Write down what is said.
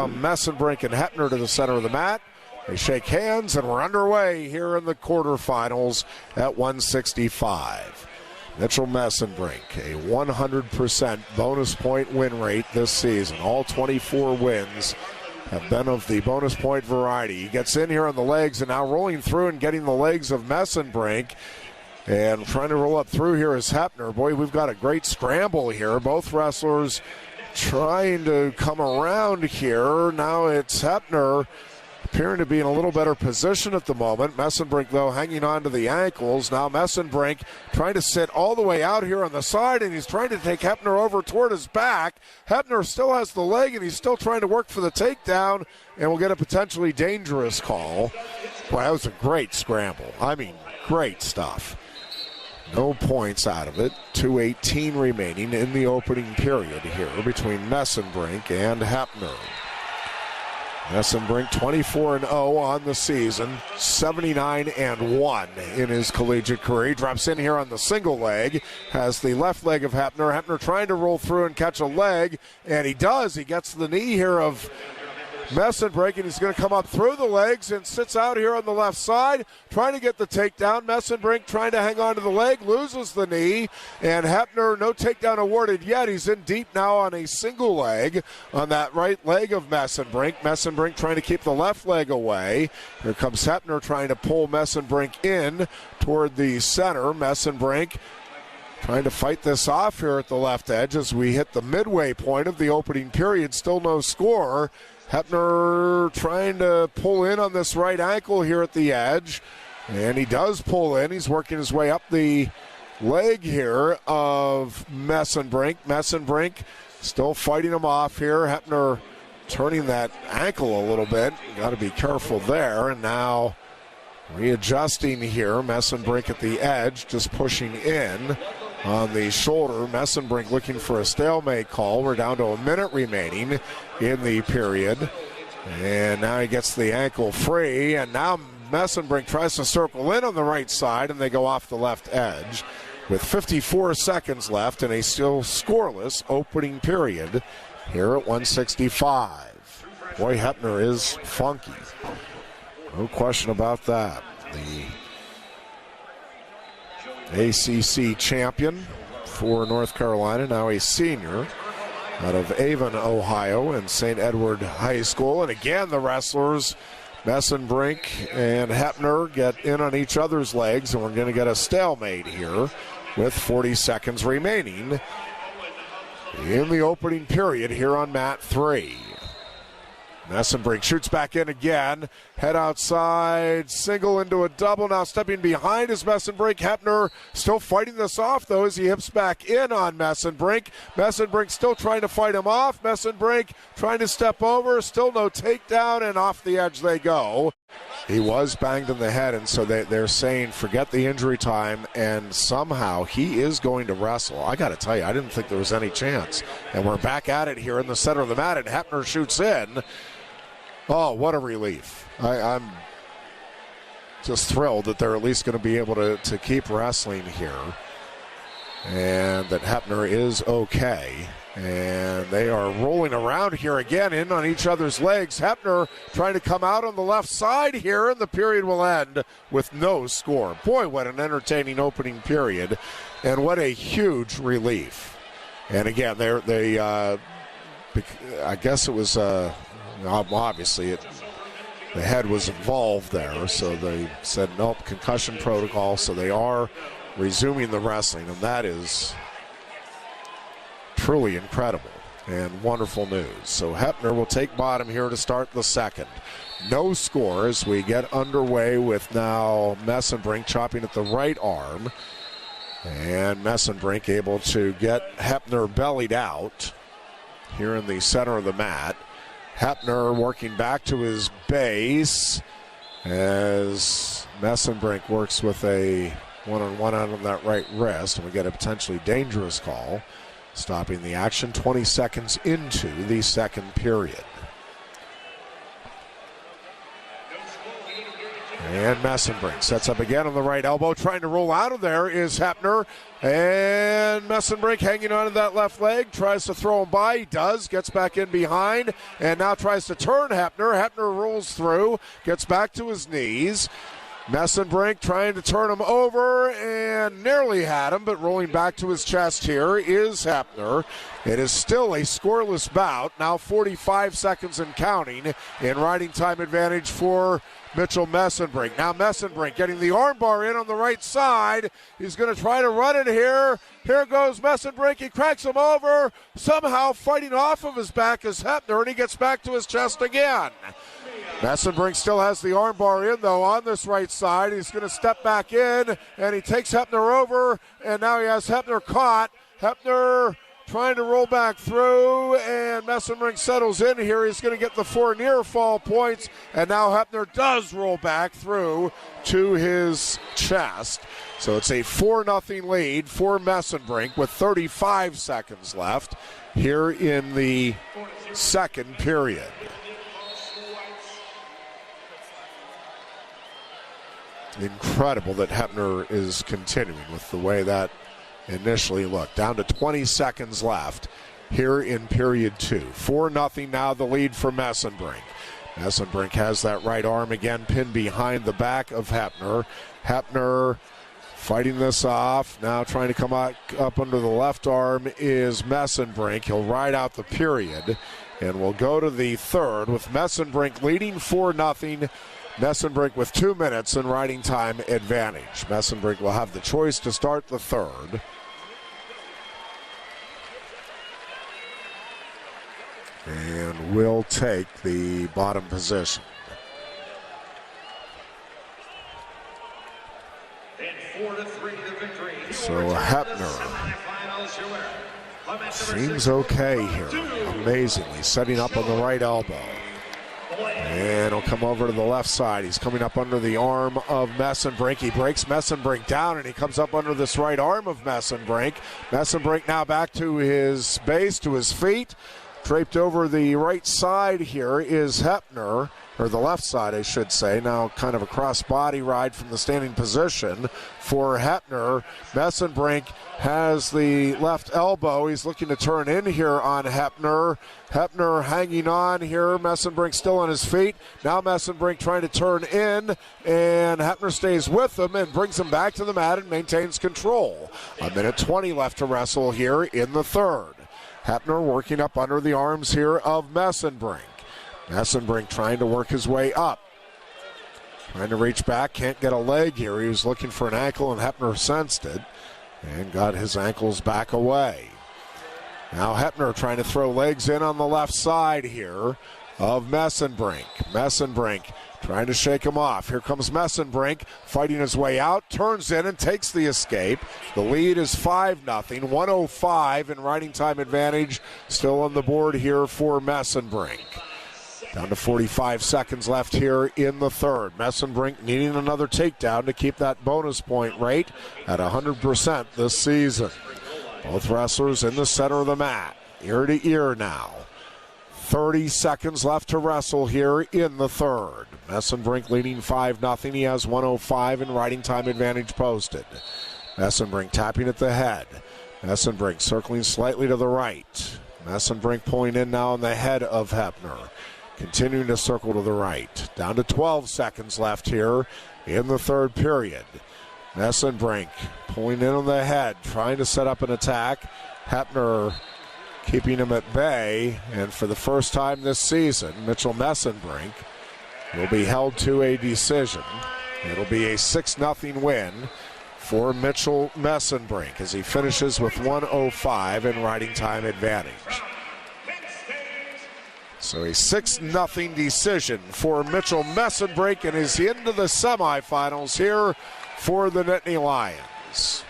come Messenbrink and Hepner to the center of the mat. They shake hands, and we're underway here in the quarterfinals at 165. Mitchell Mesenbrink, a 100% bonus point win rate this season. All 24 wins have been of the bonus point variety. He gets in here on the legs and now rolling through and getting the legs of Mesenbrink. And trying to roll up through here is Hepner. Boy, we've got a great scramble here. Both wrestlers trying to come around here. Now it's Hepner appearing to be in a little better position at the moment. Mesenbrink, though, hanging on to the ankles. Now Mesenbrink trying to sit all the way out here on the side, and he's trying to take Hepner over toward his back. Hepner still has the leg, and he's still trying to work for the takedown, and will get a potentially dangerous call. Boy, that was a great scramble. I mean, great stuff. No points out of it. 2:18 remaining in the opening period here between Mesenbrink and Hepner. Messenbrink 24-0 on the season, 79-1 in his collegiate career. He drops in here on the single leg, has the left leg of Hepner. Hepner trying to roll through and catch a leg, and he does. He gets the knee here of Messenbrink, and he's going to come up through the legs and sits out here on the left side, trying to get the takedown. Messenbrink trying to hang on to the leg, loses the knee, and Hepner, no takedown awarded yet. He's in deep now on a single leg on that right leg of Messenbrink. Messenbrink trying to keep the left leg away. Here comes Hepner trying to pull Messenbrink in toward the center. Messenbrink trying to fight this off here at the left edge as we hit the midway point of the opening period. Still no score. Hepner trying to pull in on this right ankle here at the edge, and he does pull in. He's working his way up the leg here of Messenbrink. Messenbrink still fighting him off here. Hepner turning that ankle a little bit. Got to be careful there. And now readjusting here. Messenbrink at the edge, just pushing in on the shoulder. Messenbrink looking for a stalemate call. We're down to a minute remaining in the period. And now he gets the ankle free. And now Messenbrink tries to circle in on the right side, and they go off the left edge with 54 seconds left in a still scoreless opening period here at 165. Boy, Hepner is funky. No question about that. The ACC champion for North Carolina, now a senior out of Avon, Ohio, and St. Edward High School. And again, the wrestlers, Messenbrink and Hepner, get in on each other's legs, and we're going to get a stalemate here with 40 seconds remaining in the opening period here on mat 3. Messenbrink shoots back in again, head outside, single into a double. Now stepping behind is Messenbrink. Hepner still fighting this off, though, as he hips back in on Messenbrink. Messenbrink still trying to fight him off. Messenbrink trying to step over, still no takedown, and off the edge they go. He was banged in the head, and so they're saying forget the injury time, and somehow he is going to wrestle. I got to tell you, I didn't think there was any chance. And we're back at it here in the center of the mat, and Hepner shoots in. Oh, what a relief. I'm just thrilled that they're at least going to be able to keep wrestling here, and that Hepner is okay. And they are rolling around here again, in on each other's legs. Hepner trying to come out on the left side here, and the period will end with no score. Boy, what an entertaining opening period, and what a huge relief. And again, I guess it was... obviously, the head was involved there, so they said, nope, concussion protocol, so they are resuming the wrestling, and that is truly incredible and wonderful news. So Hepner will take bottom here to start the second. No score as we get underway with now Messenbrink chopping at the right arm, and Messenbrink able to get Hepner bellied out here in the center of the mat. Hepner working back to his base as Messenbrink works with a one-on-one out on that right wrist, and we get a potentially dangerous call, stopping the action 20 seconds into the second period. And Messenbrink sets up again on the right elbow. Trying to roll out of there is Hepner. And Messenbrink hanging on to that left leg. Tries to throw him by. He does. Gets back in behind. And now tries to turn Hepner. Hepner rolls through. Gets back to his knees. Messenbrink trying to turn him over and nearly had him, but rolling back to his chest here is Hepner. It is still a scoreless bout, now 45 seconds and counting in riding time advantage for Mitchell Mesenbrink. Now Mesenbrink getting the armbar in on the right side. He's going to try to run it here. Here goes Mesenbrink. He cracks him over. Somehow fighting off of his back is Hepner, and he gets back to his chest again. Mesenbrink still has the armbar in, though, on this right side. He's going to step back in, and he takes Hepner over, and now he has Hepner caught. Hepner trying to roll back through, and Mesenbrink settles in here. He's going to get the 4 near fall points, and now Hepner does roll back through to his chest. So it's a 4-0 lead for Mesenbrink with 35 seconds left here in the second period. Incredible that Hepner is continuing with the way that initially looked. Down to 20 seconds left here in period 2. 4-0 now the lead for Mesenbrink. Mesenbrink has that right arm again pinned behind the back of Hepner. Hepner fighting this off. Now trying to come up under the left arm is Mesenbrink. He'll ride out the period, and we'll go to the third with Mesenbrink leading 4-0. Messenbrink with 2 minutes in riding time advantage. Messenbrink will have the choice to start the third. And will take the bottom position. So Hepner seems okay here. Amazingly, setting up on the right elbow. And he'll come over to the left side. He's coming up under the arm of Mesenbrink. He breaks Mesenbrink down, and he comes up under this right arm of Mesenbrink. Mesenbrink now back to his base, to his feet. Draped over the right side here is Hepner, or the left side, I should say. Now kind of a cross-body ride from the standing position for Hepner. Mesenbrink has the left elbow. He's looking to turn in here on Hepner. Hepner hanging on here. Mesenbrink still on his feet. Now Mesenbrink trying to turn in, and Hepner stays with him and brings him back to the mat and maintains control. 1:20 left to wrestle here in the third. Hepner working up under the arms here of Mesenbrink. Mesenbrink trying to work his way up. Trying to reach back, can't get a leg here. He was looking for an ankle, and Hepner sensed it and got his ankles back away. Now Hepner trying to throw legs in on the left side here of Mesenbrink. Mesenbrink trying to shake him off. Here comes Mesenbrink fighting his way out, turns in and takes the escape. The lead is 5-0, 1:05 in riding time advantage still on the board here for Mesenbrink. Down to 45 seconds left here in the third. Mesenbrink needing another takedown to keep that bonus point rate at 100% this season. Both wrestlers in the center of the mat, ear to ear now. 30 seconds left to wrestle here in the third. Mesenbrink leading 5-0. He has 1:05 in riding time advantage posted. Mesenbrink tapping at the head. Mesenbrink circling slightly to the right. Mesenbrink pulling in now on the head of Hepner. Continuing to circle to the right. Down to 12 seconds left here in the third period. Mesenbrink pulling in on the head, trying to set up an attack. Hepner keeping him at bay, and for the first time this season, Mitchell Mesenbrink will be held to a decision. It'll be a 6-0 win for Mitchell Mesenbrink as he finishes with 1:05 in riding time advantage. So a 6-0 decision for Mitchell Mesenbrink, and is into the semifinals here for the Nittany Lions.